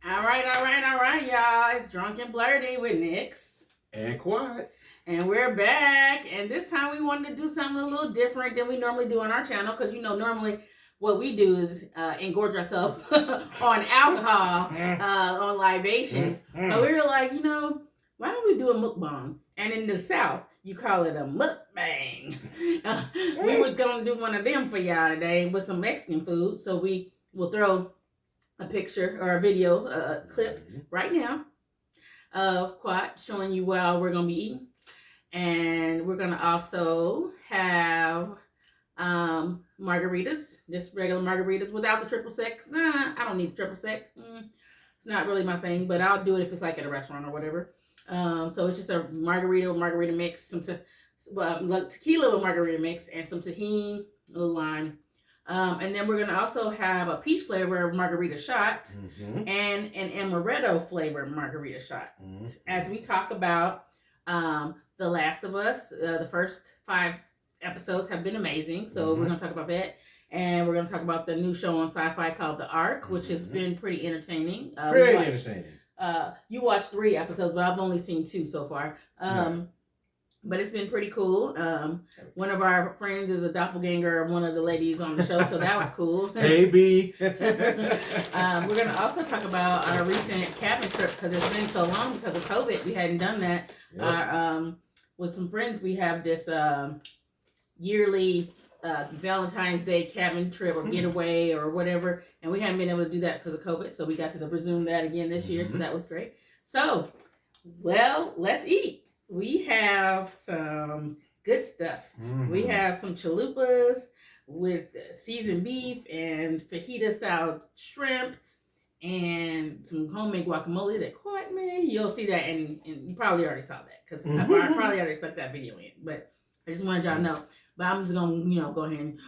All right, y'all. It's Drunk and Blerdy with Nix. And quiet. And we're back. And this time we wanted to do something a little different than we normally do on our channel. Because, normally what we do is engorge ourselves on alcohol, on libations. But we were like, why don't we do a mukbang? And in the South, you call it a mukbang. We were going to do one of them for y'all today with some Mexican food. So we will throw a picture or a video clip right now of Quat showing you what all we're going to be eating. And we're going to also have margaritas, just regular margaritas without the triple sec. I don't need the triple sec. It's not really my thing, but I'll do it if it's like at a restaurant or whatever. So it's just a margarita mix, some tequila with margarita mix, and some tahini, a little lime. And then we're going to also have a peach flavor margarita shot and an amaretto flavor margarita shot. As we talk about The Last of Us, the first 5 episodes have been amazing. So we're going to talk about that. And we're going to talk about the new show on Sci-Fi called The ARK, which has been pretty entertaining. Entertaining. You watched 3 episodes, but I've only seen 2 so far. But it's been pretty cool. One of our friends is a doppelganger of one of the ladies on the show, so that was cool. Hey, B. We're going to also talk about our recent cabin trip because it's been so long because of COVID. We hadn't done that. Yep. With some friends, we have this yearly Valentine's Day cabin trip or getaway or whatever, and we hadn't been able to do that because of COVID, so we got to resume that again this year, so that was great. So, well, let's eat. We have some good stuff. We have some chalupas with seasoned beef and fajita style shrimp and some homemade guacamole that Quat made. You'll see that, and you probably already saw that because I probably already stuck that video in. But I just wanted y'all to know. But I'm just gonna, go ahead and,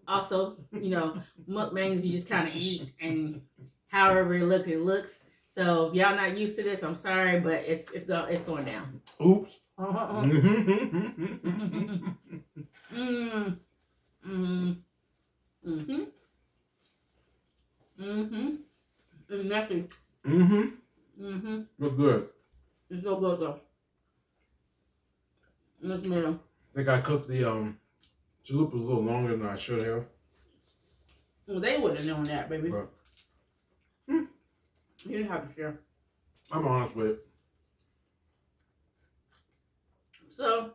also, mukbangs you just kind of eat and however it looks. So if y'all not used to this, I'm sorry, but it's going down. Oops. It's messy. Look good. It's so good though. Let's make them. I think I cooked the chalupas a little longer than I should have. Well, they would have known that, baby. But, you didn't have to share. I'm honest with it. So,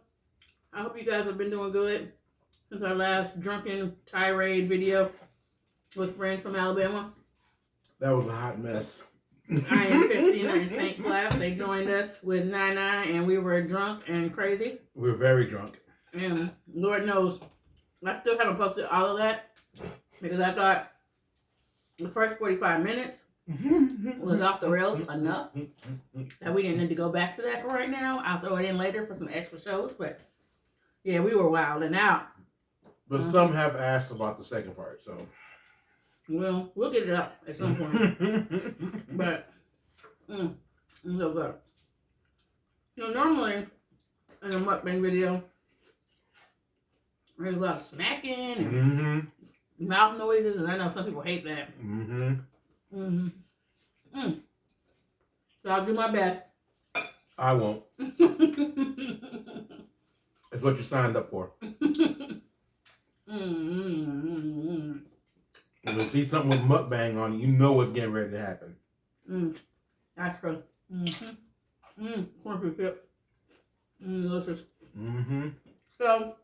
I hope you guys have been doing good since our last drunken tirade video with friends from Alabama. That was a hot mess. I am Christina and Snake Flap. They joined us with Nine and we were drunk and crazy. We were very drunk. And Lord knows, I still haven't posted all of that because I thought the first 45 minutes was off the rails enough that we didn't need to go back to that for right now. I'll throw it in later for some extra shows, but yeah, we were wilding out. But some have asked about the second part, so we'll get it up at some point. But it's so good. Normally in a mukbang video, there's a lot of smacking and mouth noises, and I know some people hate that. So I'll do my best. I won't. It's what you signed up for. When you see something with mukbang on it, you know what's getting ready to happen. That's true. Cornflake chips. Delicious. So,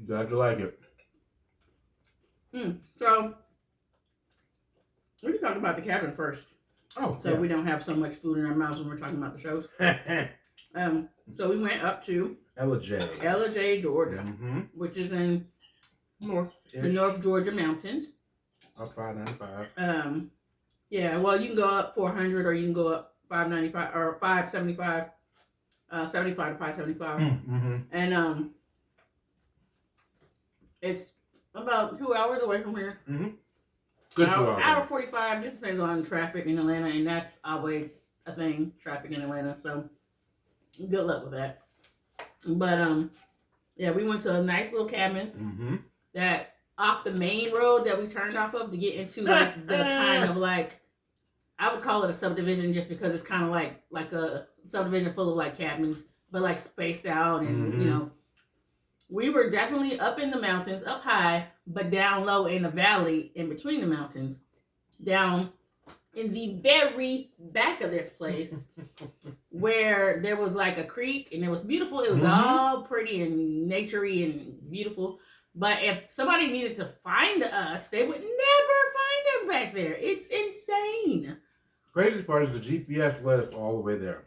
Glad you like it. So, we can talk about the cabin first. Oh, so we don't have so much food in our mouths when we're talking about the shows. So we went up to Ella J, Georgia, which is in the North Georgia mountains. Up 595. Yeah, well, you can go up 400 or you can go up 595 or 575, 75 to 575. And it's about 2 hours away from here. Good 2 hours. Hour 45, just depends on traffic in Atlanta, and that's always a thing, traffic in Atlanta, so good luck with that. But, yeah, we went to a nice little cabin that off the main road that we turned off of to get into like the kind of like, I would call it a subdivision just because it's kind of like a subdivision full of like cabins, but like spaced out and you know, we were definitely up in the mountains, up high, but down low in the valley in between the mountains, down in the very back of this place where there was like a creek and it was beautiful. It was all pretty and naturey and beautiful. But if somebody needed to find us, they would never find us back there. It's insane. Craziest part is the GPS led us all the way there.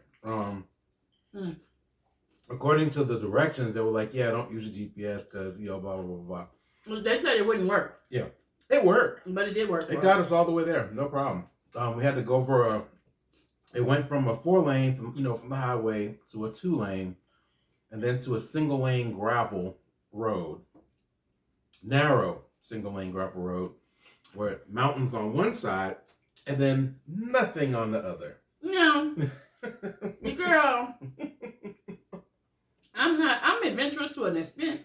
According to the directions, they were like, yeah, don't use a GPS because, you know, blah, blah, blah, blah. Well, they said it wouldn't work. Yeah. It worked. But it did work. It got us all the way there. No problem. We had to go for it went from a 4-lane from the highway to a 2-lane and then to a single-lane gravel road. Narrow single-lane gravel road where mountains on one side and then nothing on the other. No. Girl. I'm adventurous to an extent,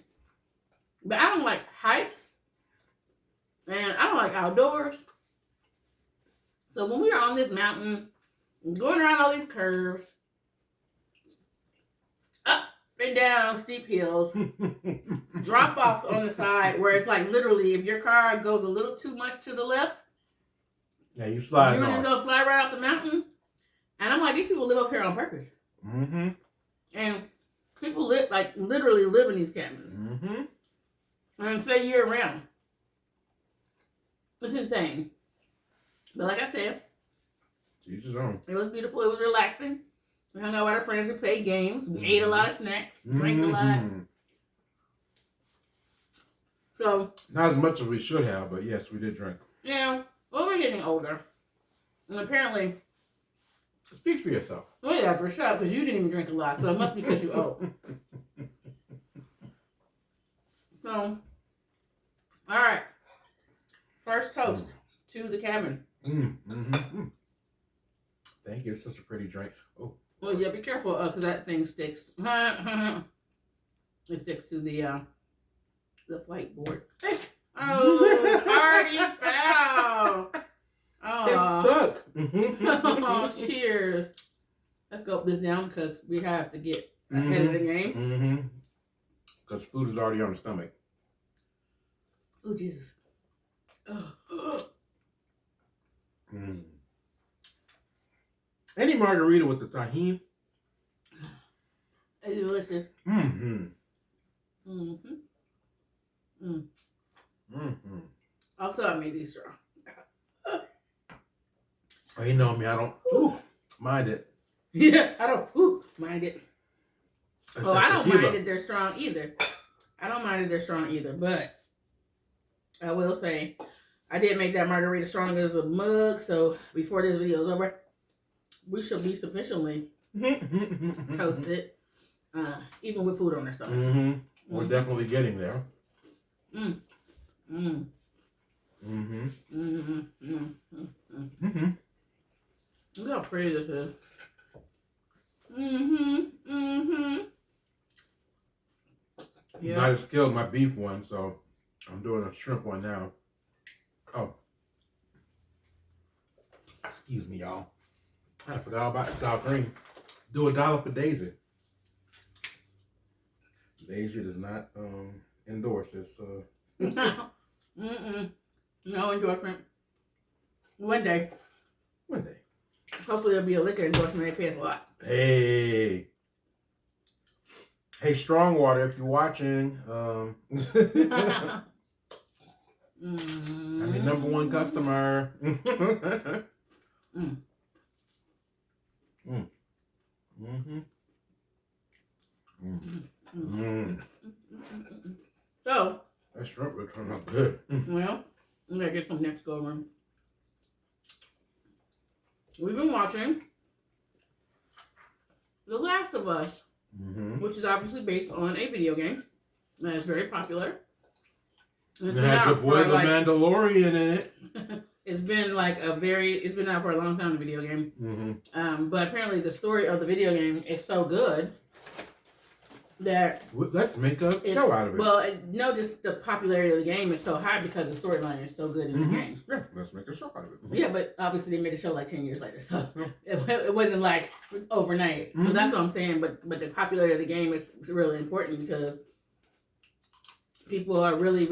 but I don't like hikes and I don't like outdoors. So when we were on this mountain, going around all these curves, up and down steep hills, drop-offs on the side where it's like literally if your car goes a little too much to the left, yeah, you slide you're off. just going to slide right off the mountain. And I'm like, these people live up here on purpose. Mm-hmm. And people literally live in these cabins. Mm-hmm. And stay year round. It's insane. But like I said, Teach his own. it was beautiful. It was relaxing. We hung out with our friends. We played games. We ate a lot of snacks. Drank a lot. So not as much as we should have, but yes, we did drink. Yeah. Well, we're getting older. And apparently... Speak for yourself. Oh yeah, for sure, because you didn't even drink a lot, so it must be because you're old. So, all right. First toast to the cabin. Thank you. It's such a pretty drink. Oh. Well, yeah, be careful, because that thing sticks. It sticks to the flight board. Oh, party foul. Oh. It's stuck. Oh, cheers. Let's gulp this down because we have to get ahead of the game. Because food is already on the stomach. Oh, Jesus. Any margarita with the tahini? It's delicious. Also, I made these strong. Oh, you know me, I don't mind it. Yeah, I don't mind it. Except I don't tequila. mind that they're strong either. But I will say, I did make that margarita strong as a mug, so before this video is over, we should be sufficiently toasted, even with food on our stomach. We're definitely getting there. Look how pretty this is. You might have skilled my beef one, so I'm doing a shrimp one now. Oh. Excuse me, y'all. I forgot about the sour cream. Do a dollar for Daisy. Daisy does not endorse this. No endorsement. One day. Hopefully there'll be a liquor endorsement. They pay us a lot. Hey, Strongwater, if you're watching, I'm your number one customer. So, that shrimp will turn out good. Well, I'm gonna get some next go around. We've been watching The Last of Us, which is obviously based on a video game that is very popular. It has your boy the Mandalorian in it. It's been out for a long time, the video game. But apparently the story of the video game is so good that Let's make a show out of it. Well, no, just the popularity of the game is so high because the storyline is so good in the game. Yeah, let's make a show out of it. Yeah, but obviously they made a show like 10 years later, so it wasn't like overnight. So that's what I'm saying. But the popularity of the game is really important because people are really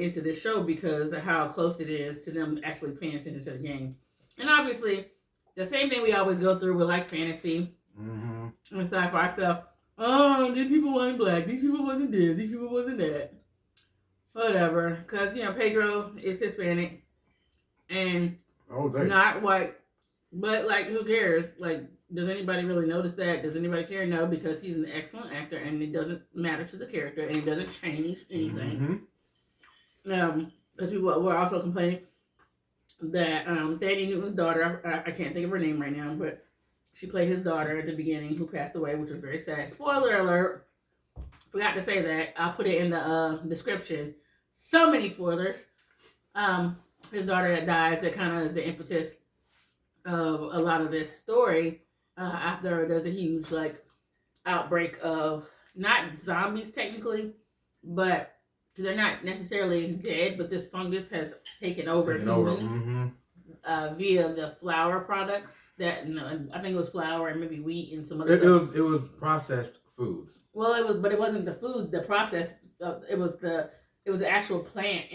into this show because of how close it is to them actually paying attention to the game. And obviously, the same thing we always go through with like fantasy and sci-fi stuff. Oh, these people weren't black. These people wasn't this. These people wasn't that. Whatever. Because, Pedro is Hispanic and not white. But, like, who cares? Like, does anybody really notice that? Does anybody care? No, because he's an excellent actor and it doesn't matter to the character and it doesn't change anything. Because people were also complaining that Danny Newton's daughter, I can't think of her name right now, but she played his daughter at the beginning who passed away, which was very sad. Spoiler alert. Forgot to say that. I'll put it in the description. So many spoilers. His daughter that dies, that kind of is the impetus of a lot of this story. After there's a huge outbreak of not zombies technically, but they're not necessarily dead, but this fungus has taken over humans via the flour products that I think it was flour and maybe wheat and some other stuff. It was processed foods. Well, it wasn't the food. The process. It was the actual plant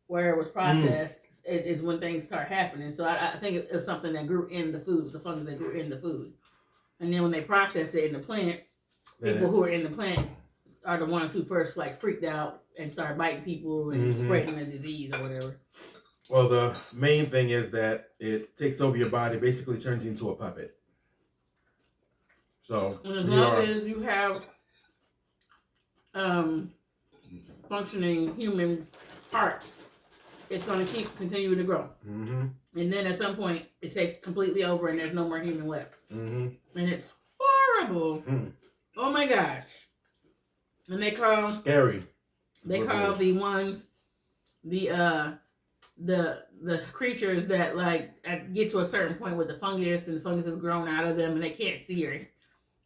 where it was processed. It is when things start happening. So I think it was something that grew in the food. It was a fungus that grew in the food, and then when they process it in the plant, people who are in the plant are the ones who first freaked out and started biting people and spreading the disease or whatever. Well, the main thing is that it takes over your body, basically turns you into a puppet. So, and as long as you have functioning human parts, it's going to continue to grow. And then at some point, it takes completely over and there's no more human left. And it's horrible. Oh my gosh. And they call scary. They call the ones the creatures that get to a certain point with the fungus and the fungus has grown out of them and they can't see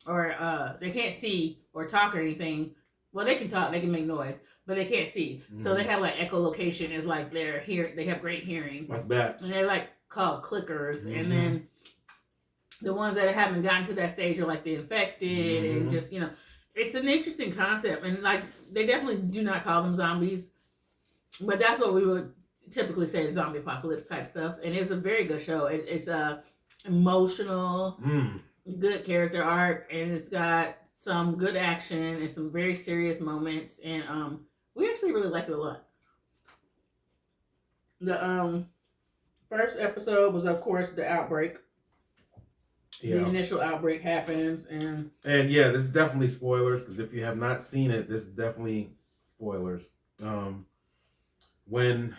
or they can't see or talk or anything. Well, they can talk, they can make noise, but they can't see. So they have echolocation is their they have great hearing. Like bats. And they're called clickers. And then the ones that haven't gotten to that stage are the infected and just, it's an interesting concept. And they definitely do not call them zombies, but that's what we would typically say is zombie apocalypse type stuff. And it's a very good show. It's emotional, good character arc, and it's got some good action and some very serious moments. And we actually really like it a lot. The first episode was, of course, the outbreak. Yeah. The initial outbreak happens, and yeah, this is definitely spoilers because if you have not seen it, this is definitely spoilers. When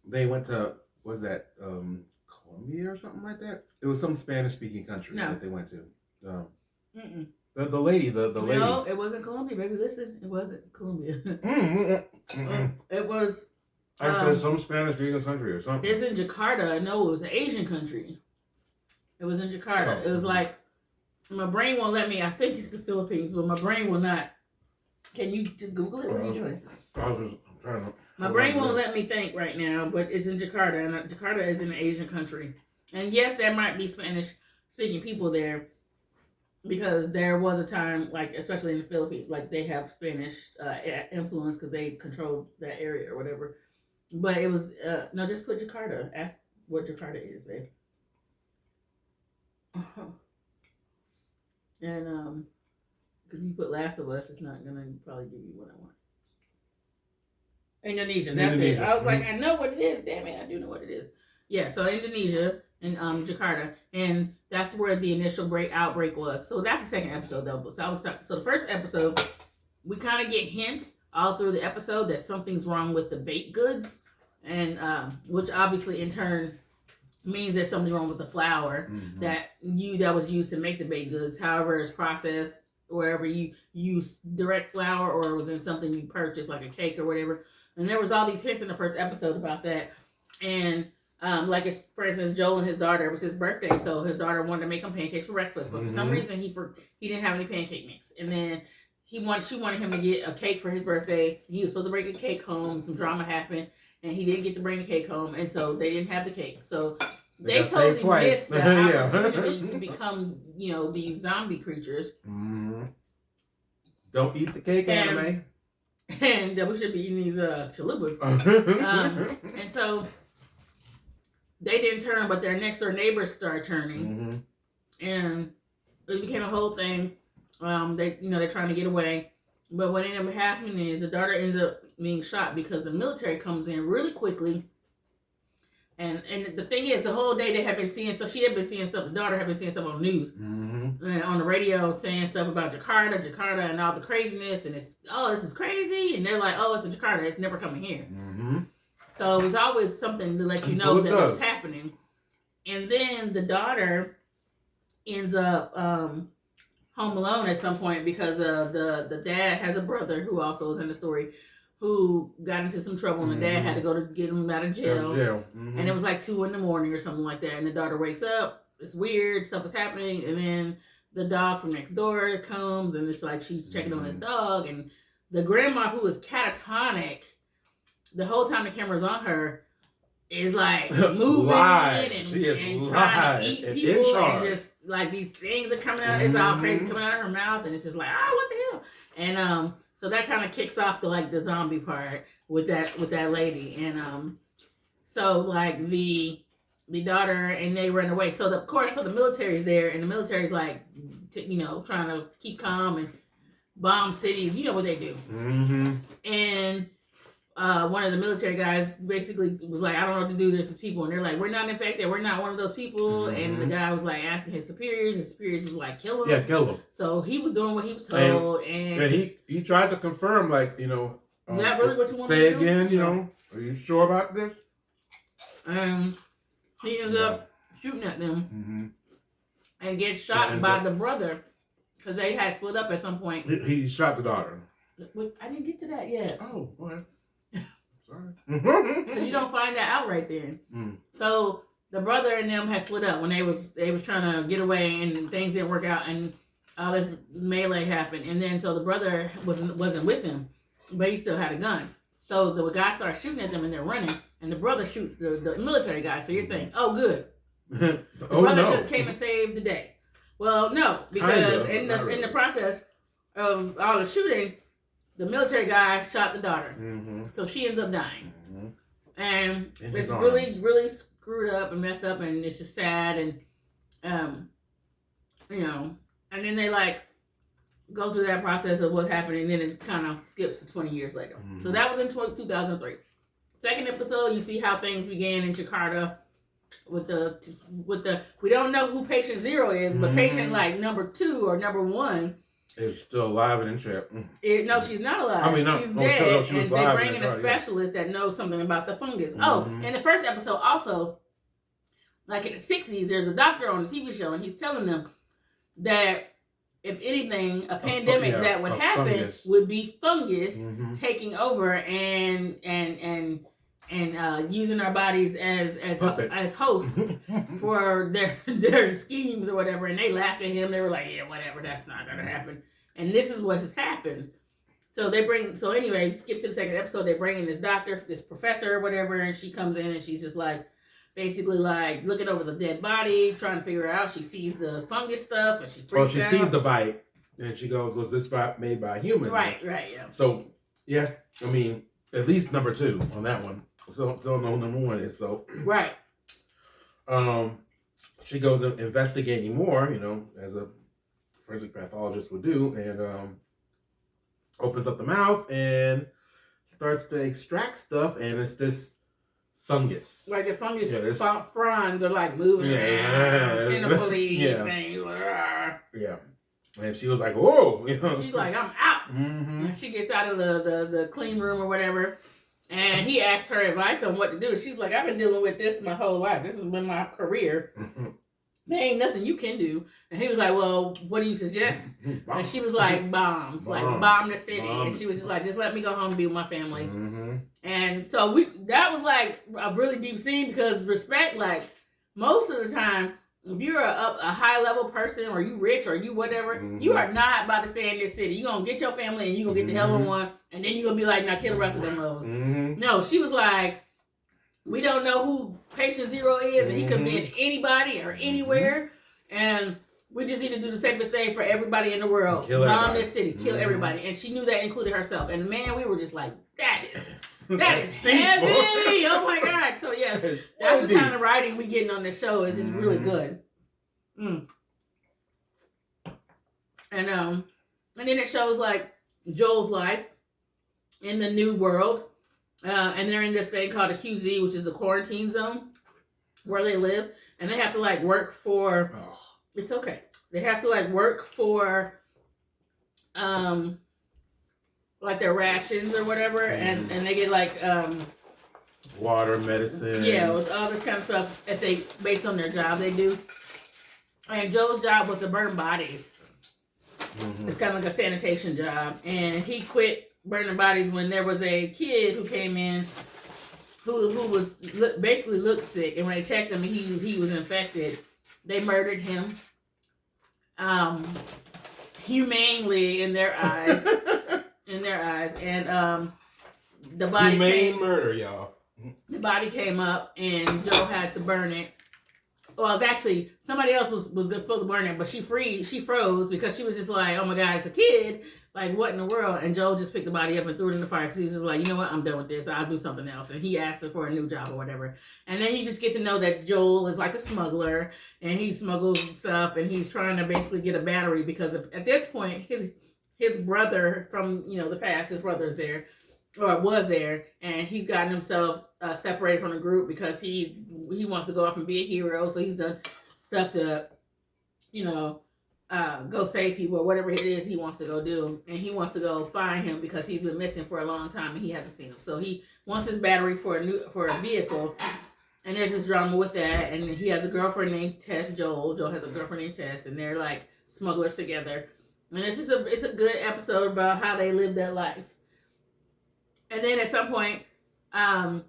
they went to Colombia or something like that? It was some Spanish-speaking country that they went to. The lady, the lady. No, it wasn't Colombia, baby. Listen, it wasn't Colombia. It was. I said some Spanish-speaking country or something. It's in Jakarta. No, it was an Asian country. It was in Jakarta. It was my brain won't let me. I think it's the Philippines, but my brain will not. Can you just Google it? What are you doing? I was just trying to. My brain won't let me think right now, but it's in Jakarta, and Jakarta is an Asian country. And yes, there might be Spanish-speaking people there, because there was a time, especially in the Philippines, they have Spanish influence because they controlled that area or whatever. But it was no, just put Jakarta. Ask what Jakarta is, babe. And because you put Last of Us, it's not gonna probably give you what I want. Indonesia, that's it. I was I know what it is. Damn it, I do know what it is. Yeah, so Indonesia and Jakarta, and that's where the initial outbreak was. So that's the second episode though. So the first episode, we kind of get hints all through the episode that something's wrong with the baked goods, and which obviously in turn means there's something wrong with the flour that was used to make the baked goods. However, it's processed wherever you use direct flour or it was in something you purchased like a cake or whatever. And there was all these hints in the first episode about that. And Like it's, for instance, Joel and his daughter, it was his birthday, so his daughter wanted to make him pancakes for breakfast, but for some reason he didn't have any pancake mix, and then she wanted him to get a cake for his birthday. He was supposed to bring a cake home. Some drama happened, and he didn't get to bring the cake home, and so they didn't have the cake. So they totally missed the opportunity to become, these zombie creatures. Mm-hmm. Don't eat the cake, anime. And we should be eating these chalupas. And so they didn't turn, but their next door neighbors started turning, and it became a whole thing. They're trying to get away, but what ended up happening is the daughter ends up being shot because the military comes in really quickly. And the thing is, the whole day they have been seeing stuff. She had been seeing stuff. The daughter had been seeing stuff on the news, and on the radio, saying stuff about Jakarta, and all the craziness. And this is crazy. And they're like, oh, it's in Jakarta. It's never coming here. So it was always something to let you know that it was happening. And then the daughter ends up home alone at some point because the dad has a brother who also is in the story, who got into some trouble, and the dad had to go to get him out of jail. And it was like 2 a.m. or something like that. And the daughter wakes up. It's weird. Stuff is happening. And then the dog from next door comes, and it's like she's checking on this dog. And the grandma, who is catatonic, the whole time the camera's on her, is like moving and trying to eat people. And just like these things are coming out. It's all crazy coming out of her mouth. And it's just like, what the hell? And so that kind of kicks off the zombie part with that lady, and so like the daughter, and they run away. So the military's there, and the military's like, trying to keep calm and bomb cities. You know what they do. And one of the military guys basically was like, I don't know what to do. There's these people, and they're like, we're not infected. We're not one of those people. And the guy was like asking his superiors. His superiors was like, kill him. Yeah, kill him. So he was doing what he was told, and he tried to confirm, like, is that really what you want say to do? again? Are you sure about this? He ends up shooting at them and gets shot by the brother because they had split up at some point. He shot the daughter. I didn't get to that yet. Oh, go ahead. Sorry. Because you don't find that out right then. So the brother and them had split up when they was trying to get away, and things didn't work out, and all this melee happened. And then so the brother wasn't with him, but he still had a gun. So the guy starts shooting at them, and they're running, and the brother shoots the military guy. So you're thinking, oh, good. The brother just came and saved the day. Well, no, because in the process of all the shooting, the military guy shot the daughter. So she ends up dying. And it's really, really screwed up and messed up, and it's just sad, and and then they like go through that process of what happened, and then it kind of skips to 20 years later. So that was in 2003. Second episode, you see how things began in Jakarta with the we don't know who patient 0 is, but patient like number 2 or number 1 is still alive and in check. No, she's not alive. I mean, she's dead, and they bring in a specialist that knows something about the fungus. In the first episode also, like in the 60s, there's a doctor on the TV show, and he's telling them that if anything, a pandemic that would happen fungus. Would be fungus taking over and using our bodies as hosts for their schemes or whatever. And they laughed at him. They were like, yeah, whatever, that's not gonna happen. And this is what has happened. So anyway, skip to the second episode. They bring in this doctor, this professor or whatever, and she comes in, and she's just like, basically like looking over the dead body, trying to figure out. She sees the fungus stuff, and she freaks out. She sees the bite, and she goes, was this bite made by a human? Right, yeah. So, yeah, I mean, at least number 2 on that one. Still know number 1 is, so. Right. She goes investigating more, as a forensic pathologist would do, and opens up the mouth and starts to extract stuff, and it's this fungus. Like the fungus fronds are like moving around, tentacly things. Yeah. And she was like, whoa. She's like, I'm out. And she gets out of the clean room or whatever. And he asks her advice on what to do. She's like, I've been dealing with this my whole life. This has been my career. there ain't nothing you can do. And he was like, well, what do you suggest? And she was like, bombs. Like, bomb the city. And she was just like, just let me go home and be with my family. Mm-hmm. And so that was like a really deep scene because respect, like, most of the time, if you're a high level person or you rich or you whatever, you are not about to stay in this city. You're going to get your family and you're going to get the hell on one. And then you're going to be like, now kill the rest of them hoes. No, she was like, we don't know who patient zero is, and he could be in anybody or anywhere, and we just need to do the safest thing for everybody in the world. Bomb this city, kill everybody. And she knew that included herself. And man, we were just like, that is heavy. Oh my God. So yeah, that's the kind of writing we getting on this show. Is just really good. And then it shows like Joel's life in the new world. And they're in this thing called a QZ, which is a quarantine zone where they live. And they have to like work for, it's okay. They have to like work for, like their rations or whatever. And they get like, water, medicine. Yeah, with all this kind of stuff that they, based on their job they do. And Joe's job was to burn bodies. It's kind of like a sanitation job. And he quit burning bodies when there was a kid who came in who was basically looked sick, and when they checked him, he was infected. They murdered him, humanely in their eyes, and the body humane murder, y'all. The body came up, and Joe had to burn it. Well, actually, somebody else was supposed to burn it, but she froze because she was just like, oh my God, it's a kid. Like, what in the world? And Joel just picked the body up and threw it in the fire because he was just like, you know what? I'm done with this. I'll do something else. And he asked her for a new job or whatever. And then you just get to know that Joel is like a smuggler and he smuggles stuff and he's trying to basically get a battery because at this point, his brother from, the past, his brother's there. Or was there, and he's gotten himself separated from the group because he wants to go off and be a hero. So he's done stuff to, go save people or whatever it is he wants to go do, and he wants to go find him because he's been missing for a long time and he hasn't seen him. So he wants his battery for a vehicle, and there's this drama with that. And he has a girlfriend named Tess. Joel has a girlfriend named Tess, and they're like smugglers together. And it's just a good episode about how they live their life. And then at some point, a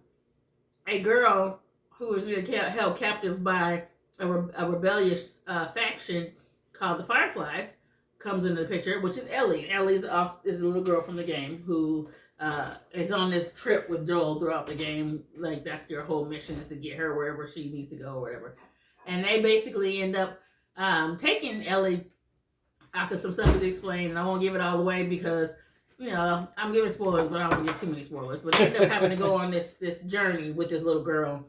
girl who was being held captive by a rebellious faction called the Fireflies comes into the picture, which is Ellie. And Ellie is the little girl from the game who is on this trip with Joel throughout the game. Like, that's your whole mission, is to get her wherever she needs to go or whatever. And they basically end up taking Ellie after some stuff is explained. And I won't give it all away because... I'm giving spoilers, but I don't give too many spoilers. But they end up having to go on this journey with this little girl.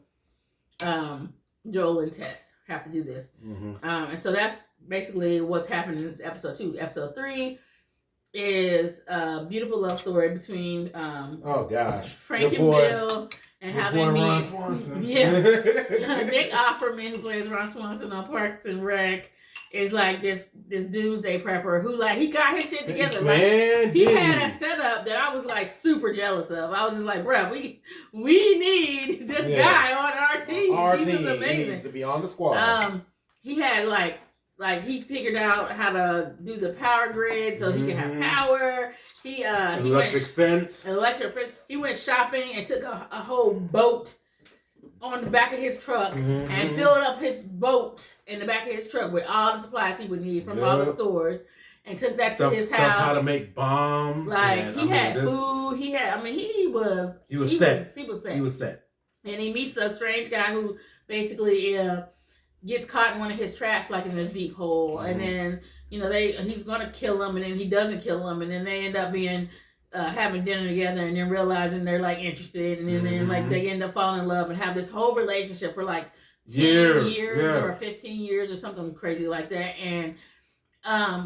Joel and Tess have to do this. And so that's basically what's happening in episode 2. Episode 3 is a beautiful love story between Frank and Bill and having me. Ron Swanson. Yeah. Nick Offerman, who plays Ron Swanson on Parks and Rec, is like this doomsday prepper who he got his shit together. He had a setup that I was like super jealous of. I was just like, bruh, we need this guy on our team. He was amazing. He needs to be on the squad. He had he figured out how to do the power grid so he could have power. Electric fence. He went shopping and took a whole boat on the back of his truck and filled up his boat in the back of his truck with all the supplies he would need from all the stores, and took that to his house. How to make bombs. He had food. He was set. And he meets a strange guy who basically gets caught in one of his traps, like in this deep hole. And then he's gonna kill him, and then he doesn't kill him, and then they end up being having dinner together, and then realizing they're interested, and then they end up falling in love and have this whole relationship for 10 years or 15 years or something crazy like that. And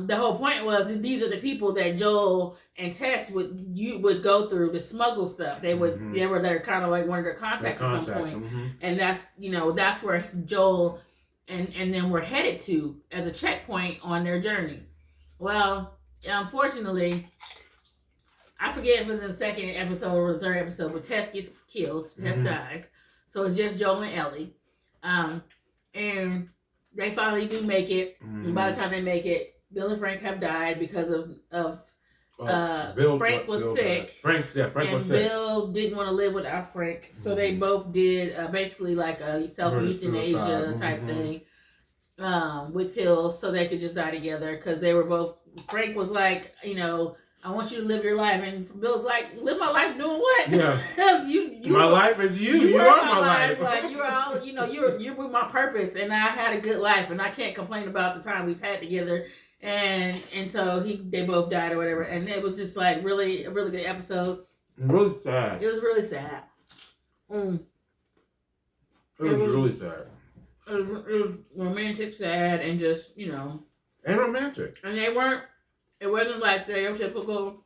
the whole point was that these are the people that Joel and Tess would go through to smuggle stuff. They were there kind of like one of their contacts at some point. And that's that's where Joel and them were headed to as a checkpoint on their journey. Well, unfortunately, I forget if it was in the second episode or the third episode, but Tess gets killed. Tess dies. So it's just Joel and Ellie. And they finally do make it. And by the time they make it, Bill and Frank have died because of Frank was sick. Frank was sick. Bill didn't want to live without Frank, so they both did basically like a self-euthanasia type thing with pills, so they could just die together because they were both. Frank was like, I want you to live your life, and Bill's like, live my life doing what? Yeah, my life is you. You are my life. Like you're all, you're my purpose, and I had a good life, and I can't complain about the time we've had together. And so they both died or whatever, and it was just like a really good episode. Really sad. It was really sad. It was really sad. It was romantic, sad, and just and romantic. And it wasn't like stereotypical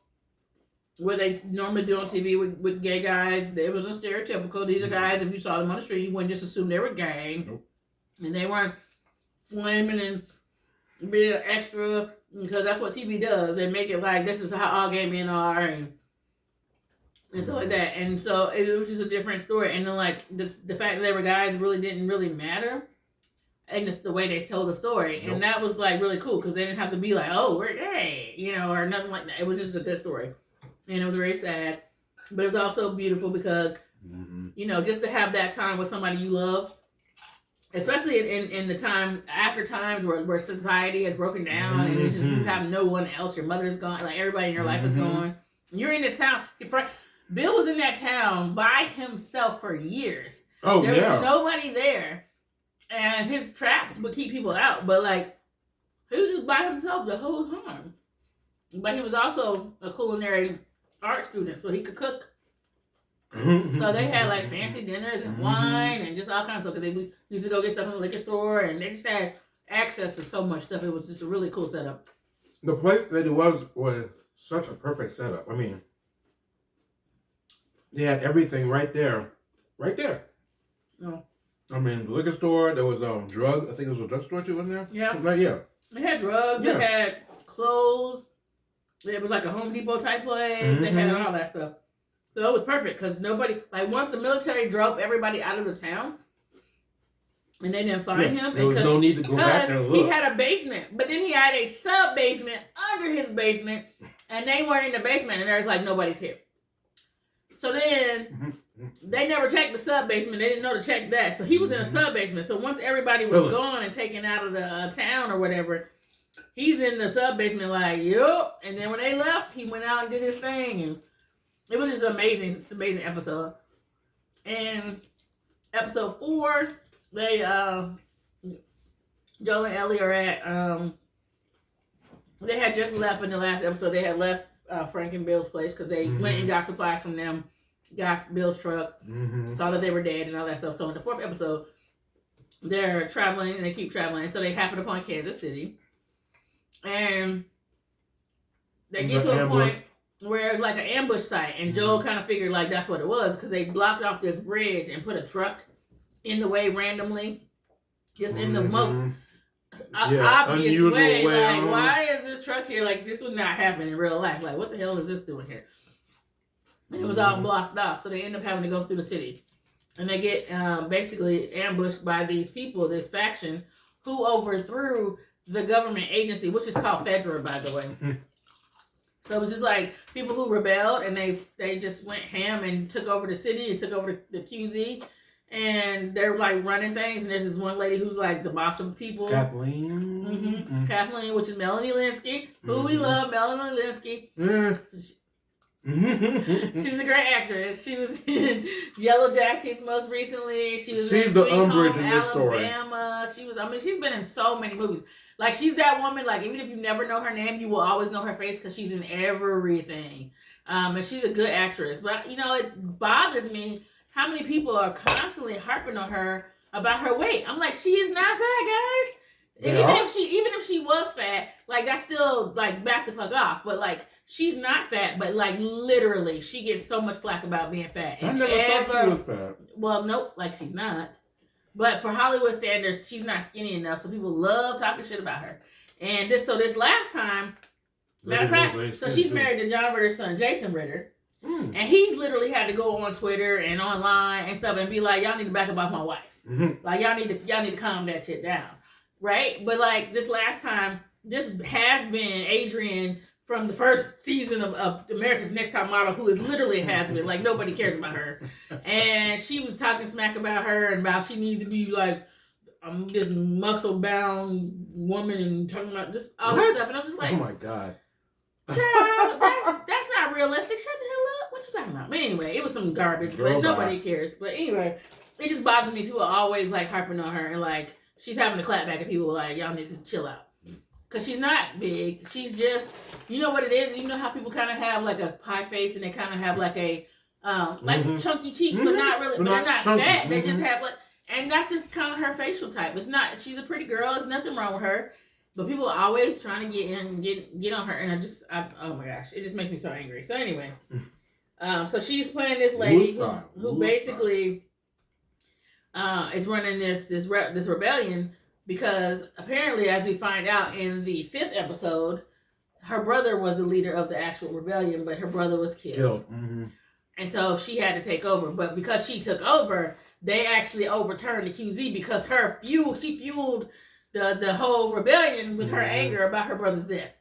what they normally do on TV with gay guys. It wasn't stereotypical. These are guys, if you saw them on the street, you wouldn't just assume they were gay. Nope. And they weren't flaming and being extra, because that's what TV does. They make it like this is how all gay men are and stuff like that. And so it was just a different story. And then like the fact that they were guys didn't really matter. And it's the way they told the story. Nope. And that was like really cool because they didn't have to be like, oh, we're gay, or nothing like that. It was just a good story. And it was very sad. But it was also beautiful because, just to have that time with somebody you love, especially in the time, after times where society has broken down and it's just you have no one else, your mother's gone, like everybody in your life is gone. You're in this town. Bill was in that town by himself for years. Oh, there was nobody there. And his traps would keep people out, but like he was just by himself the whole time. But he was also a culinary art student, so he could cook. So they had like fancy dinners and wine and just all kinds of stuff because they used to go get stuff in the liquor store, and they just had access to so much stuff. It was just a really cool setup. The place that it was such a perfect setup. I mean, they had everything right there. Oh. I mean, the liquor store, there was drugs. I think there was a drugstore too in there. Yeah. They had drugs. Yeah. They had clothes. It was like a Home Depot type place. They had all that stuff. So it was perfect because nobody, like once the military drove everybody out of the town and they didn't find him. There was no need to go back and look. He had a basement, but then he had a sub-basement under his basement, and they were in the basement, and there was like, nobody's here. So then they never checked the sub-basement. They didn't know to check that. So he was in a sub-basement. So once everybody was gone and taken out of the town or whatever, he's in the sub-basement like, yup. And then when they left, he went out and did his thing. And it was just amazing. It's an amazing episode. And episode 4, they, Joel and Ellie are at, they had just left in the last episode. They had left Frank and Bill's place because they went and got supplies from them. Got Bill's truck, saw that they were dead and all that stuff. So in the 4th episode, they're traveling and they keep traveling. And so they happen upon Kansas City. And they get to a point where it's like an ambush site. And Joel kind of figured like that's what it was because they blocked off this bridge and put a truck in the way randomly. Just in the most obvious way. Like, why is this truck here? Like, this would not happen in real life. Like, what the hell is this doing here? And it was all blocked off, so they end up having to go through the city. And they get basically ambushed by these people, this faction, who overthrew the government agency, which is called Fedra, by the way. So it was just like people who rebelled, and they just went ham and took over the city and took over the QZ. And they're like running things, and there's this one lady who's like the boss of people. Kathleen. Kathleen, which is Melanie Linsky, who we love, Melanie Linsky. She was a great actress. She was in Yellow Jackets most recently. She's in the Sweet Umbridge Home in this story. Alabama. She's been in so many movies. Like, she's that woman, like, even if you never know her name, you will always know her face because she's in everything. And she's a good actress. But, it bothers me how many people are constantly harping on her about her weight. I'm like, she is not fat, guys. And even if she was fat, like, that's still like back the fuck off. But like, she's not fat, but like literally, she gets so much flack about being fat. I never thought she was fat. Well, nope, like she's not. But for Hollywood standards, she's not skinny enough, so people love talking shit about her. And this last time, matter of fact, so she's married to John Ritter's son, Jason Ritter. And he's literally had to go on Twitter and online and stuff and be like, y'all need to back up off my wife. Like, y'all need to calm that shit down. right? But like this last time, this has been Adrian from the first season of America's Next Top Model, who is literally a has-been. Like nobody cares about her, and she was talking smack about her and about she needs to be like this muscle-bound woman and talking about just all this stuff, and I'm just like, oh my god, child, that's not realistic. Shut the hell up. What you talking about? But anyway, it was some garbage, but nobody cares. But anyway, it just bothers me. People are always like harping on her and like she's having to clap back at people like y'all need to chill out. Cause she's not big. She's just, you know what it is. You know how people kind of have like a pie face and they kind of have like a like chunky cheeks, but not really. But they're not fat. They just have like, and that's just kind of her facial type. It's not. She's a pretty girl. There's nothing wrong with her. But people are always trying to get in, get on her, and oh my gosh, it just makes me so angry. So anyway, so she's playing this lady who basically is running this rebellion. Because apparently, as we find out in the 5th episode, her brother was the leader of the actual rebellion, but her brother was killed. Mm-hmm. And so she had to take over. But because she took over, they actually overturned the QZ because she fueled the whole rebellion with her anger about her brother's death.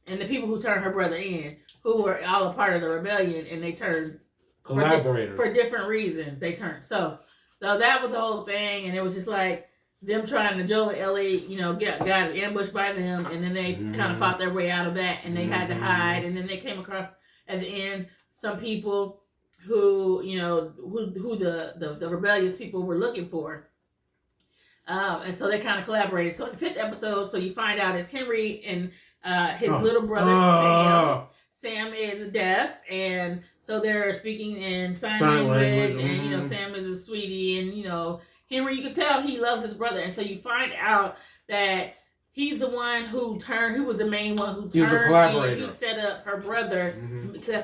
And the people who turned her brother in, who were all a part of the rebellion, and they turned collaborators for different reasons. They turned. So that was the whole thing, and it was just like them trying to Joel and Ellie, got ambushed by them, and then they kind of fought their way out of that, and they had to hide, and then they came across at the end some people who who the rebellious people were looking for, and so they kind of collaborated. So in the 5th episode, so you find out it's Henry and his little brother Sam. Sam is deaf, and so they're speaking in sign language, and Sam is a sweetie, and Henry, you can tell he loves his brother, and so you find out that he's the one who was the main one who turned. He was a collaborator. He set up her brother,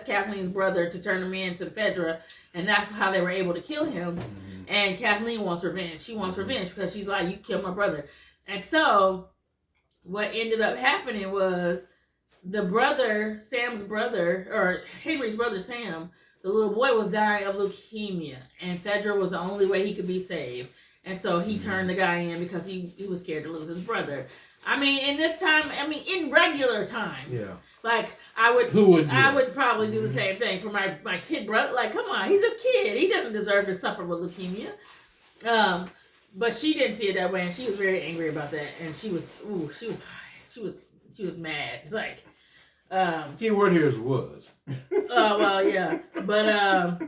Kathleen's brother, to turn him into the Fedra, and that's how they were able to kill him. And Kathleen wants revenge. She wants revenge because she's like, you killed my brother. And so what ended up happening was Sam's brother, or Henry's brother Sam, the little boy was dying of leukemia, and Fedra was the only way he could be saved. And so he turned the guy in because he was scared to lose his brother. I mean, in regular times, like I would probably do the same thing for my kid brother. Like, come on, he's a kid. He doesn't deserve to suffer with leukemia. But she didn't see it that way, and she was very angry about that. And she was mad. Like, key word here is was. Oh, well, yeah. But,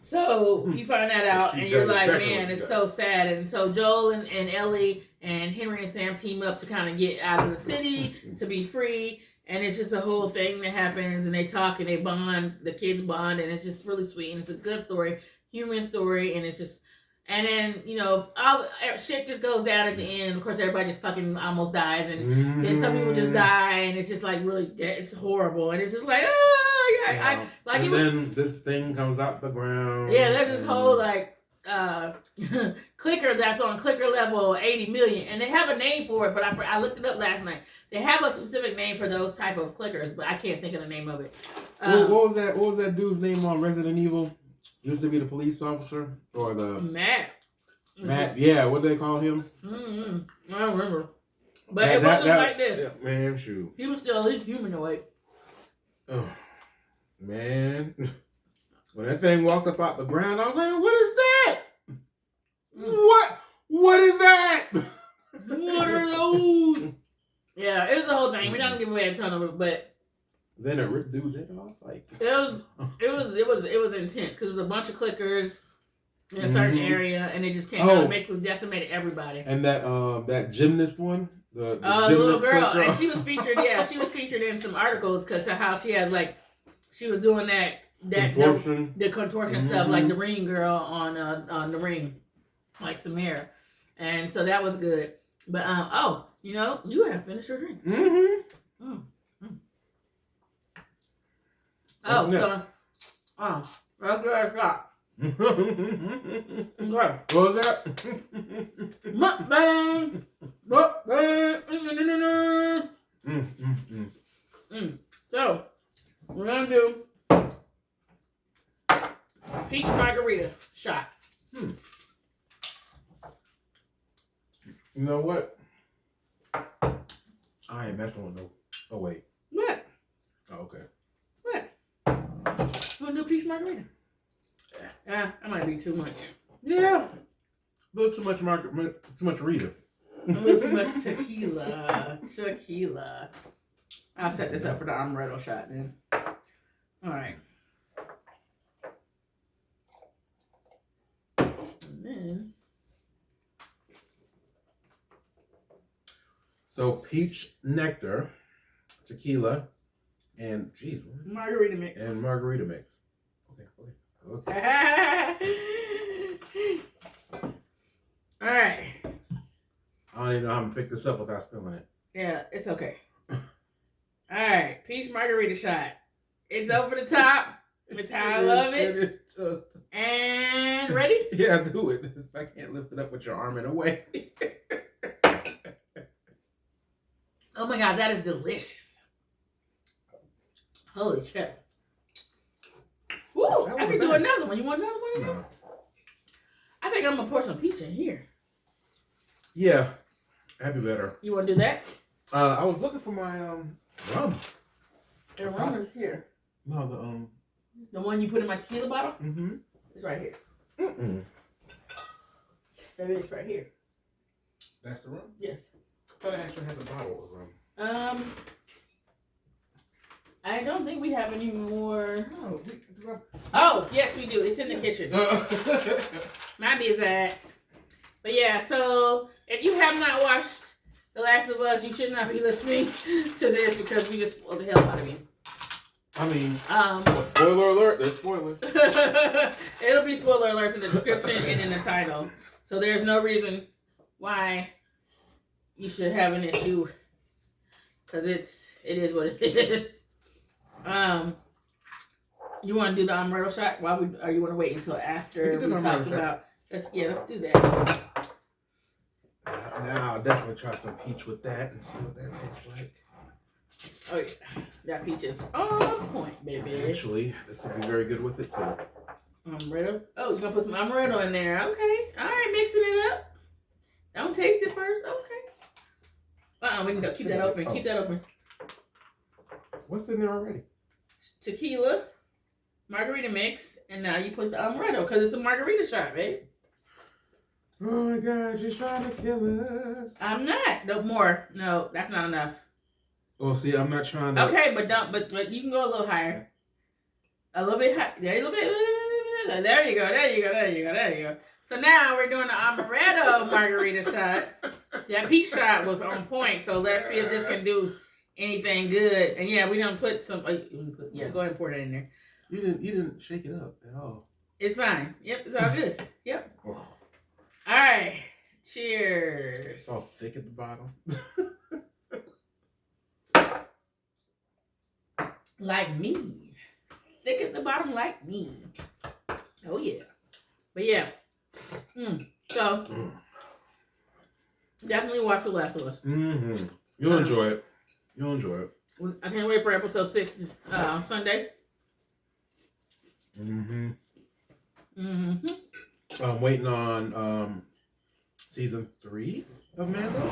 so you find that out, and you're like, man, it's so sad. And so Joel and Ellie and Henry and Sam team up to kind of get out of the city, to be free. And it's just a whole thing that happens, and they talk, and they bond, the kids bond, and it's just really sweet. And it's a good story, human story, and it's just... And then, all shit just goes down at the end. Of course, everybody just fucking almost dies. And then some people just die. And it's just like really, it's horrible. And it's just like, then this thing comes out the ground. Yeah, there's this whole like clicker that's on clicker level 80 million. And they have a name for it, but I looked it up last night. They have a specific name for those type of clickers, but I can't think of the name of it. What was that dude's name on Resident Evil? Used to be the police officer or the Matt. Yeah, what do they call him? I don't remember, but it wasn't like this. Yeah, man, shoot. He was still at least humanoid. Oh man, when that thing walked up out the ground, I was like, "What is that? What is that? What are those?" Yeah, it was the whole thing. We're not gonna give away a ton of it, but. Then it ripped dude's head off. Like it was intense because it was a bunch of clickers in a certain area, and it just came out and basically decimated everybody. And that gymnast one, the little girl, and she was featured. Yeah, she was featured in some articles because how she has she was doing that contortion. The contortion stuff, like the ring girl on the ring, like Samara, and so that was good. But you have finished your drink. That's good shot. Okay. What was that? MUKBANG. So, we're going to do peach margarita shot. You know what? I ain't messing with no. Oh wait. What? Oh, okay. What? You want to do a peach margarita? Yeah. That might be too much. Yeah. A little too much too much Rita. A little too much tequila. Tequila. I'll set this up for the amaretto shot then. All right. And then. So peach nectar, tequila, and Margarita mix. And margarita mix. Okay. All right. I don't even know how to pick this up without spilling it. Yeah, it's okay. All right, peach margarita shot. It's over the top. It's how I love it. It is just... And ready? Yeah, do it. I can't lift it up with your arm in a way. Oh my God, that is delicious. Holy shit. Woo, I can do another one. You want another one? No. I think I'm going to pour some peach in here. Yeah, that'd be better. You want to do that? I was looking for my rum. The rum is here. No, the one you put in my tequila bottle? Mm-hmm. It's right here. Mm-mm. That is right here. That's the rum? Yes. I thought I actually had the bottle of rum. I don't think we have any more. No, Oh, yes, we do. It's in the kitchen. Might be that. But yeah, so if you have not watched The Last of Us, you should not be listening to this because we just spoiled the hell out of you. I mean, spoiler alert, there's spoilers. It'll be spoiler alerts in the description and in the title. So there's no reason why you should have an issue because it is what it is. You want to do the amaretto shot or you want to wait until after we talk about? Let's do that. Now I'll definitely try some peach with that and see what that tastes like. Oh yeah, that peach is on point, baby. Actually, this would be very good with it too. Amaretto. Oh, you're gonna put some amaretto in there? Okay. All right, mixing it up. Don't taste it first. Okay. We can keep that open. Keep that open. What's in there already? Tequila, margarita mix, and now you put the amaretto because it's a margarita shot, babe. Oh my God, she's trying to kill us. I'm not. No more. No, that's not enough. Well, see, I'm not trying to. Okay, but you can go a little higher. A little bit higher. There, a little bit. There you go. There you go. There you go. There you go. So now we're doing the amaretto margarita shot. That peach shot was on point. So let's see if this can do anything good. And yeah, we done put some. Go ahead and pour that in there. You didn't shake it up at all. It's fine. Yep, it's all good. Yep. All right. Cheers. It's all thick at the bottom. Like me. Thick at the bottom like me. Oh, yeah. But yeah. So, definitely watch The Last of Us. Mm-hmm. You'll enjoy it. I can't wait for episode 6 on Sunday. Mm-hmm. I'm waiting on season 3 of Mando.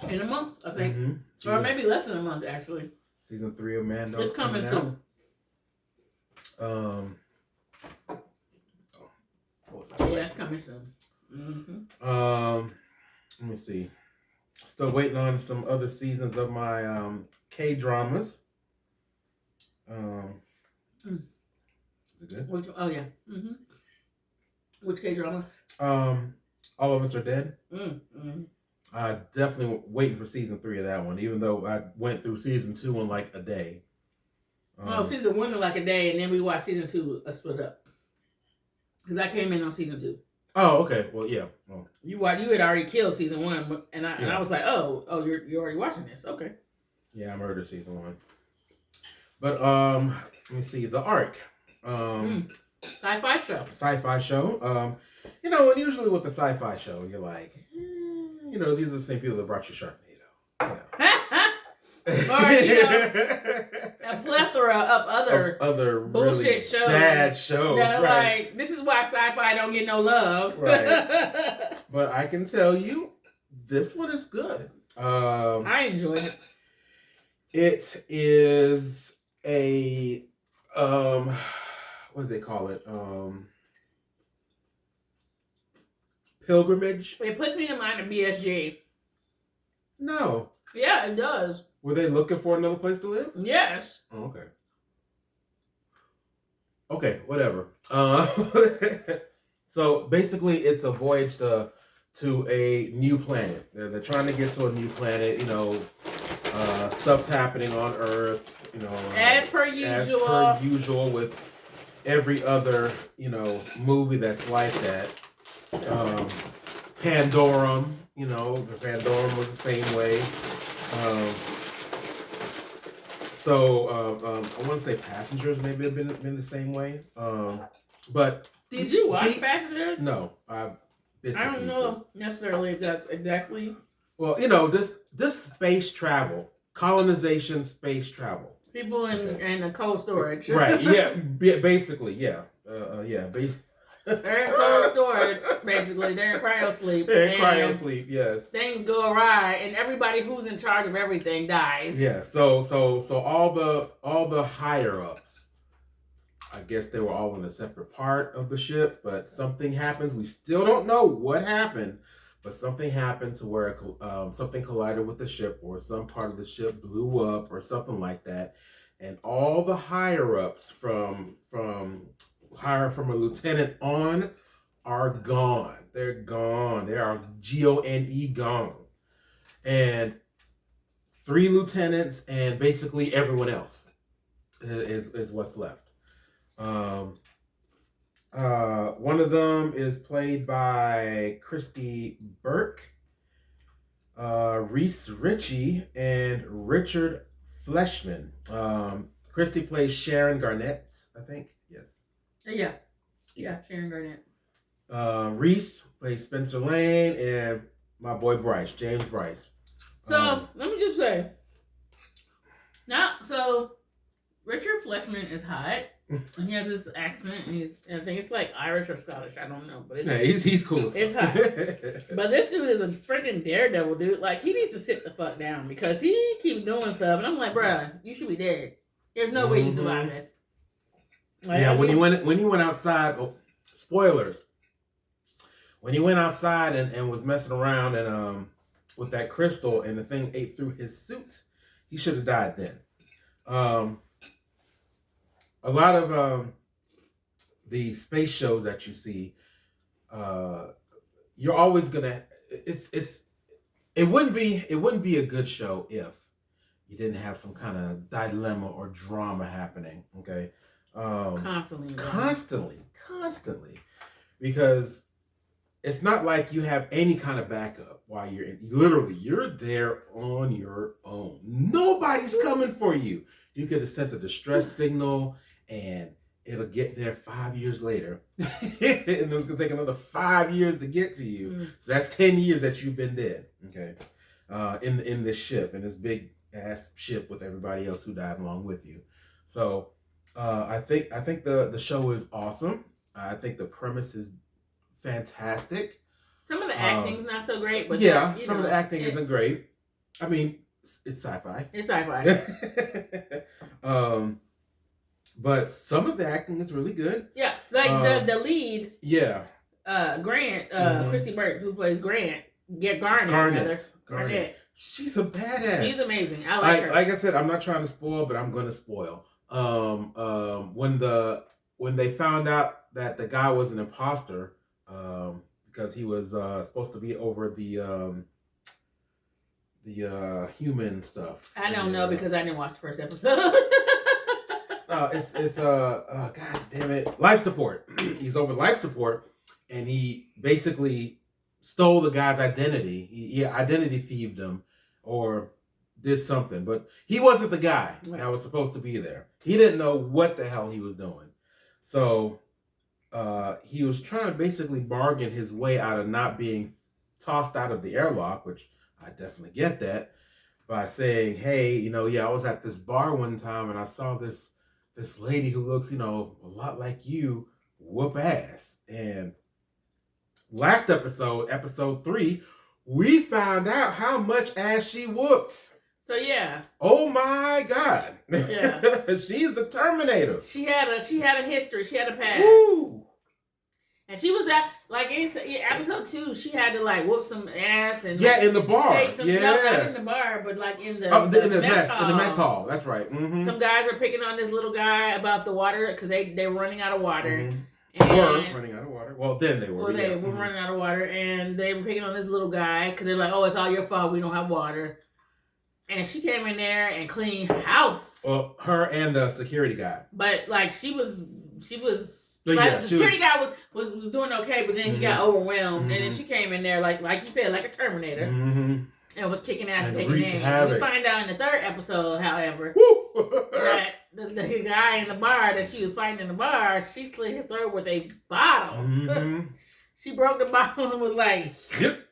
In a month, I think. Mm-hmm. Or maybe less than a month, actually. Season 3 of Mando. It's coming soon. What was that? Yeah, it's coming soon. Let me see. Still waiting on some other seasons of my K-dramas. Is it good? Oh, yeah. Which K-drama? All of Us Are Dead. Definitely waiting for season 3 of that one, even though I went through season 2 in like a day. Season 1 in like a day, and then we watched season 2 split up. Because I came in on season 2. Oh, okay. Well, yeah. Well, you had already killed season 1, and I was like, oh, you're already watching this. Okay. Yeah, I murdered season 1. But let me see, the ARK. Sci-fi show. Sci-fi show. And usually with a sci-fi show, you're like, these are the same people that brought you Sharknado. Or, a plethora of other bullshit really shows. Bad shows. That right. Like, this is why sci-fi don't get no love. Right. But I can tell you, This one is good. I enjoyed it. It is a what do they call it? Pilgrimage. It puts me in mind of BSG. No. Yeah, it does. Were they looking for another place to live? Yes. Oh, okay. Okay, whatever. So basically, it's a voyage to a new planet. They're trying to get to a new planet. You know, stuff's happening on Earth. You know, as per usual with every other movie that's like that. Pandorum. You know, the Pandorum was the same way. I want to say Passengers maybe have been the same way. But did you watch Passengers? No, I don't know necessarily if that's exactly. Well, this space travel, colonization, space travel. People in the cold storage. Right? Yeah. Basically, yeah. They're in cold storage, basically. They're in cryo sleep. They're in cryo sleep, yes. Things go awry, and everybody who's in charge of everything dies. Yeah. So all the higher ups, I guess they were all in a separate part of the ship, but something happens. We still don't know what happened, but something happened to where something collided with the ship, or some part of the ship blew up, or something like that, and all the higher ups from a lieutenant on are gone. They're gone. They are GONE gone. And 3 lieutenants and basically everyone else is what's left. One of them is played by Christy Burke, Reese Ritchie, and Richard Fleshman. Christy plays Sharon Garnett, I think. Yes. Yeah, Sharon Garnett. Reese plays Spencer Lane, and my boy James Bryce. So let me just say, Richard Fleshman is hot. He has this accent, and I think it's like Irish or Scottish. I don't know, but he's cool. It's hot. But this dude is a freaking daredevil, dude. Like, he needs to sit the fuck down because he keeps doing stuff, and I'm like, bruh, you should be dead. There's no way you survive this. Like, yeah, when he went outside, spoilers. When he went outside and was messing around and with that crystal and the thing ate through his suit, he should have died then. A lot of the space shows that you see, you're always gonna. It wouldn't be a good show if you didn't have some kind of dilemma or drama happening. Okay. Constantly, because it's not like you have any kind of backup while you're there on your own. Nobody's coming for you. You could have sent a distress signal and it'll get there 5 years later. And it's going to take another 5 years to get to you. So that's 10 years that you've been dead. Okay. In this ship, in this big ass ship with everybody else who died along with you. So I think the show is awesome. I think the premise is fantastic. Some of the acting's not so great, but some of the acting isn't great. I mean, it's sci-fi. It's sci-fi. But some of the acting is really good. Yeah, like the lead. Yeah. Grant, Christy Burke, who plays Grant. Garnett. She's a badass. She's amazing. I like her. Like I said, I'm not trying to spoil, but I'm going to spoil. When they found out that the guy was an imposter, because he was supposed to be over the human stuff. I don't know because I didn't watch the first episode. It's God damn it, life support. He's over life support, and he basically stole the guy's identity. He identity thieved him or did something, but he wasn't the guy that was supposed to be there. He didn't know what the hell he was doing. So he was trying to basically bargain his way out of not being tossed out of the airlock, which I definitely get that, by saying, hey, I was at this bar one time and I saw this lady who looks, a lot like you, whoop ass. And last episode 3, we found out how much ass she whoops. So yeah. Oh my God. Yeah. She's the Terminator. She had a history. She had a past. Woo. And she was at like in episode 2, she had to like whoop some ass and in the bar. no, not in the bar, but like in the in the mess hall. That's right. Mm-hmm. Some guys are picking on this little guy about the water because they were running out of water. Mm-hmm. And were running out of water. Well, then they were. Well, they were running out of water, and they were picking on this little guy because they're like, "Oh, it's all your fault. We don't have water." And she came in there and cleaned house. Well, her and the security guy. But like she was. But like, yeah, the security guy was doing okay, but then he got overwhelmed, and then she came in there like you said, like a Terminator, and was kicking ass and taking names. And we find out in the 3rd episode, however, that the guy in the bar that she was fighting in the bar, she slit his throat with a bottle. She broke the bottle and was like, "Yep."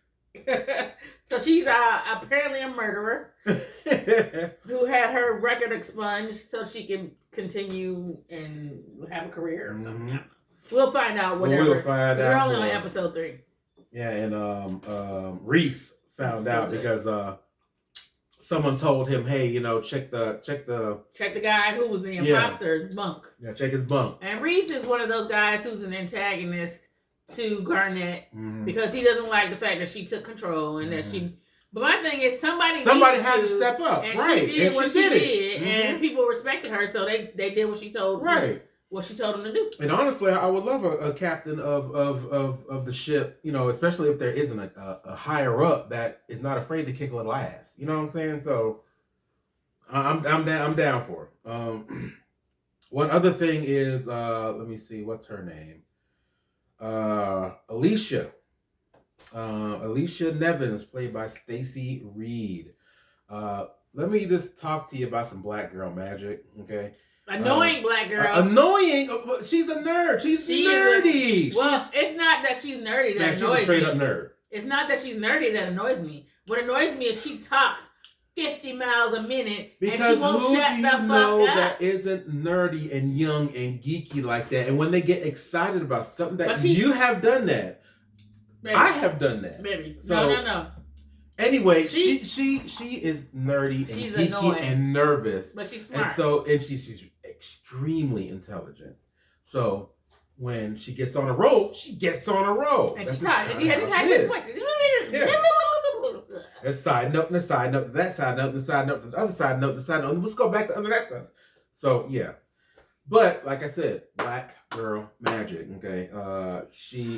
So she's apparently a murderer who had her record expunged so she can continue and have a career or something. We'll find out whatever. We'll find out. We're only on episode 3. Yeah, and Reese found out because someone told him, "Hey, check the guy who was the imposter's bunk." Yeah, check his bunk. And Reese is one of those guys who's an antagonist to Garnett because he doesn't like the fact that she took control and that she. But my thing is, somebody had to step up, and right? She did what she did, and Mm-hmm. people respected her, so they did what she told what she told them to do. And honestly, I would love a captain of the ship, especially if there isn't a higher up that is not afraid to kick a little ass. You know what I'm saying? So I'm down for it. One other thing is, let me see, what's her name? Alicia. Alicia Nevins, played by Stacey Reed. Let me just talk to you about some black girl magic, okay? Annoying black girl. Annoying. She's a nerd. She's nerdy. It's not that she's nerdy that annoys me. She's a straight up nerd. It's not that she's nerdy that annoys me. What annoys me is she talks 50 miles a minute because and she won't who shut do you the fuck know up. that isn't nerdy and young and geeky like that? And when they get excited about something that you have done that, baby, I have done that. Baby, so, no. Anyway, she is nerdy and geeky annoying, and nervous, but she's smart. And she's extremely intelligent. So when she gets on a roll, she gets on a roll. And she had this high voice. A side note, and a side note, that side note, and the side note, the other side note, the side note. Let's go back to that side. So yeah, but like I said, black girl magic. Okay,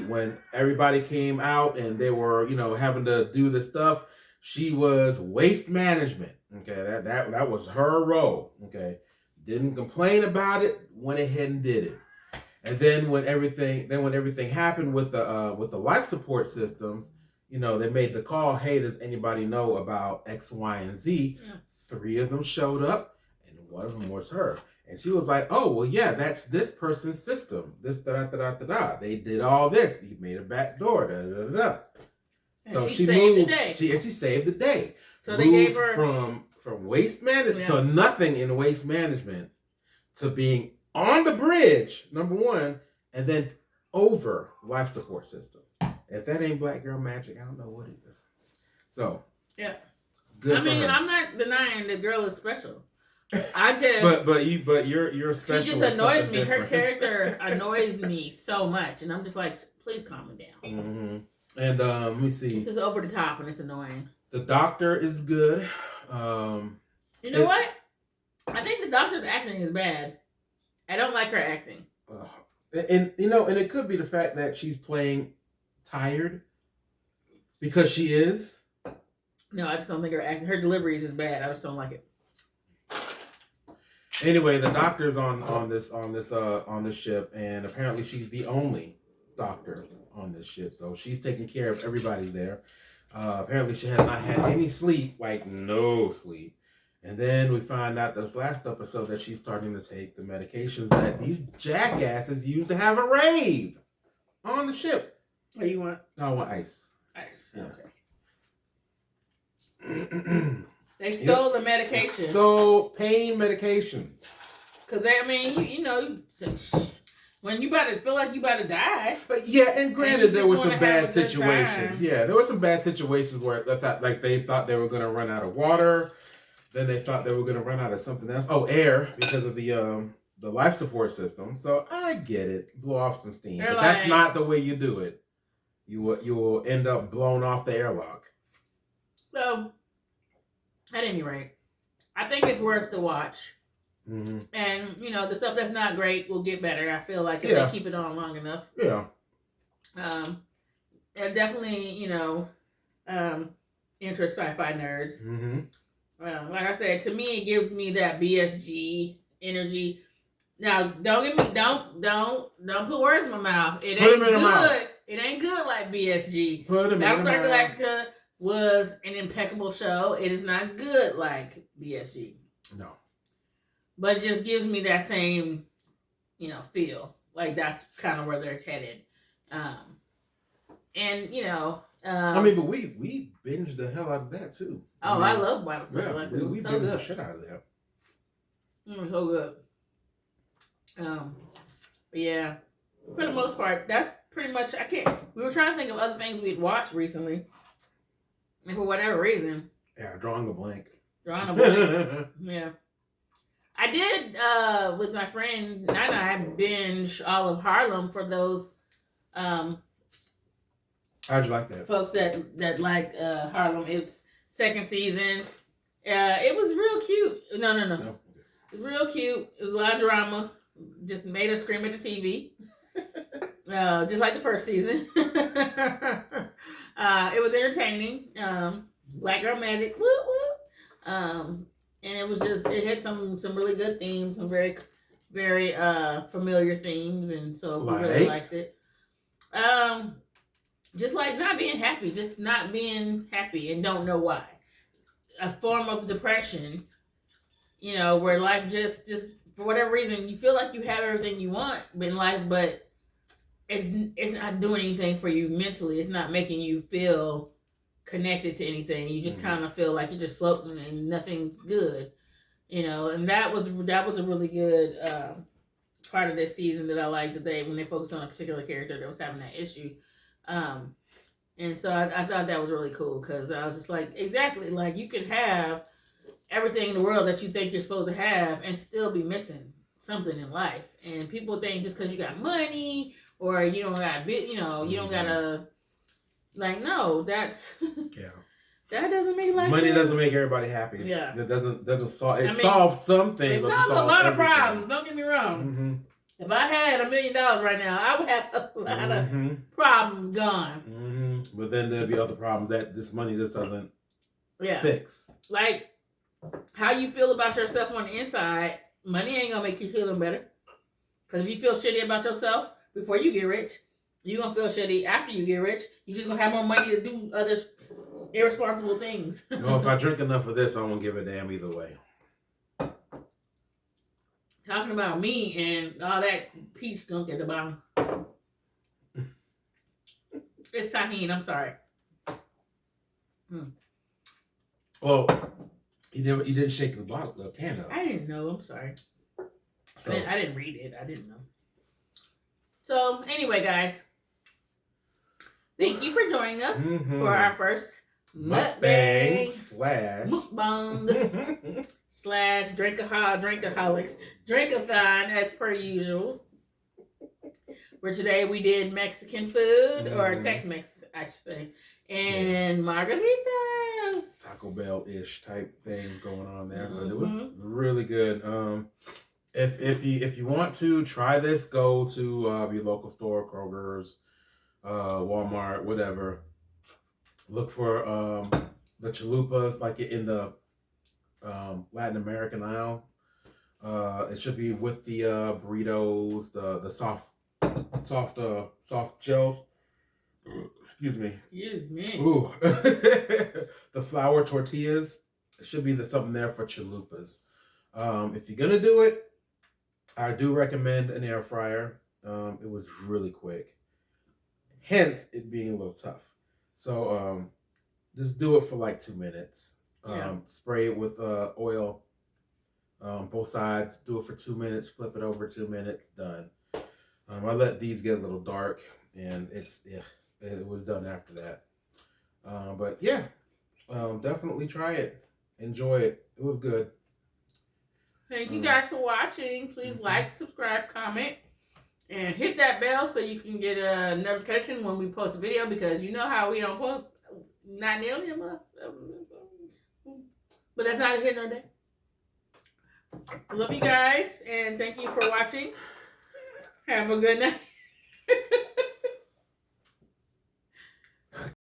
when everybody came out and they were having to do this stuff, she was waste management. Okay, that was her role. Okay, didn't complain about it, went ahead and did it. And then when everything happened with the life support systems, they made the call, hey, does anybody know about X, Y, and Z? Yeah. 3 of them showed up, and one of them was her. And she was like, oh, well, yeah, that's this person's system. This, da-da-da-da-da-da. They did all this. He made a back door, da-da-da-da. So she moved. She saved the day. So they gave her... From waste management, so nothing in waste management, to being on the bridge, number 1, and then over life support systems. If that ain't black girl magic, I don't know what it is. So yeah, good for her. I'm not denying the girl is special. I just but you're special. She just annoys me. Her character annoys me so much, and I'm just like, please calm it down. Mm-hmm. And let me see. This is over the top, and it's annoying. The doctor is good. You know what? I think the doctor's acting is bad. I don't like her acting. And it could be the fact that she's playing tired because she is. No, I just don't think her delivery is just bad. I just don't like it. Anyway, the doctor's on this ship, and apparently she's the only doctor on this ship. So she's taking care of everybody there. Apparently she had not had any sleep, like no sleep. And then we find out this last episode that she's starting to take the medications that these jackasses used to have a rave on the ship. What do you want? I want ice. Ice. Okay. They stole the medication. Stole pain medications. Because when you about to feel like you about to die. But yeah, and granted, there were some bad situations. Yeah, there were some bad situations where they thought they were going to run out of water. Then they thought they were going to run out of something else. Oh, air, because of the life support system. So I get it, blow off some steam, but that's not the way you do it. You will end up blowing off the airlock. So, at any rate, I think it's worth the watch. Mm-hmm. And the stuff that's not great will get better. I feel like if they keep it on long enough. Yeah. Definitely, interest sci-fi nerds. Mm-hmm. Like I said, to me, it gives me that BSG energy. Now, don't put words in my mouth. It ain't good. It ain't good like BSG. Battlestar Galactica was an impeccable show. It is not good like BSG. No. But it just gives me that same, feel. Like that's kind of where they're headed. I mean, but we binged the hell out of that too. I love Battlestar Galactica. We so binged good. the shit out of that. It was so good. But yeah, for the most part, that's pretty much. We were trying to think of other things we'd watched recently, and for whatever reason, drawing a blank. Yeah, I did with my friend Nana. I binge all of Harlem for those. How'd you like that? Folks that like Harlem. It's second season. It was real cute. No. It was real cute. It was a lot of drama. Just made us scream at the TV. Just like the first season. It was entertaining. Black Girl Magic. Woo woo. And it had some really good themes, some very, very familiar themes, and so we really liked it. Just like not being happy and don't know why. A form of depression, where life just for whatever reason you feel like you have everything you want in life, but it's not doing anything for you mentally. It's not making you feel connected to anything. You just kind of feel like you're just floating and nothing's good, And that was a really good part of this season that I liked, that when they focused on a particular character that was having that issue. And so I thought that was really cool, because I was just like, exactly, like you could have everything in the world that you think you're supposed to have and still be missing something in life. And people think just because you got money or you don't got you don't gotta, like, no, that's that doesn't make life money doesn't make everybody happy. Yeah, it doesn't solve. It solves some things. It solves a lot of problems. Don't get me wrong. Mm-hmm. If I had $1 million right now, I would have a lot of problems gone. Mm-hmm. But then there'd be other problems that this money just doesn't fix. Like how you feel about yourself on the inside, money ain't gonna make you feel better. Because if you feel shitty about yourself before you get rich, you're gonna feel shitty after you get rich. You're just gonna have more money to do other irresponsible things. Well, if I drink enough of this, I won't give a damn either way. Talking about me and all that peach gunk at the bottom. It's tahini. I'm sorry. Well, you didn't shake the pan up. I didn't know. I'm sorry. So, I didn't read it. I didn't know. So anyway, guys, thank you for joining us for our first MUKBANG slash drinkaholics drinkathon, as per usual. Where today we did Mexican food, or Tex-Mex, I should say, and margaritas. Taco Bell-ish type thing going on there, but it was really good. If you want to try this, go to your local store, Kroger's, Walmart, whatever. Look for the chalupas, like in the Latin American aisle. It should be with the burritos, the soft shells. Excuse me. Ooh. The flour tortillas. It should be something there for chalupas. If you're gonna do it, I do recommend an air fryer. It was really quick. Hence it being a little tough. So just do it for like 2 minutes. Spray it with oil. Both sides. Do it for 2 minutes. Flip it over 2 minutes. Done. I let these get a little dark, and it was done after that. But yeah, definitely try it. Enjoy it. It was good. Thank you guys for watching. Please like, subscribe, comment, and hit that bell so you can get a notification when we post a video, because you know how we don't post not nearly a month. But that's not a hit nor day. I love you guys, and thank you for watching. Have a good night.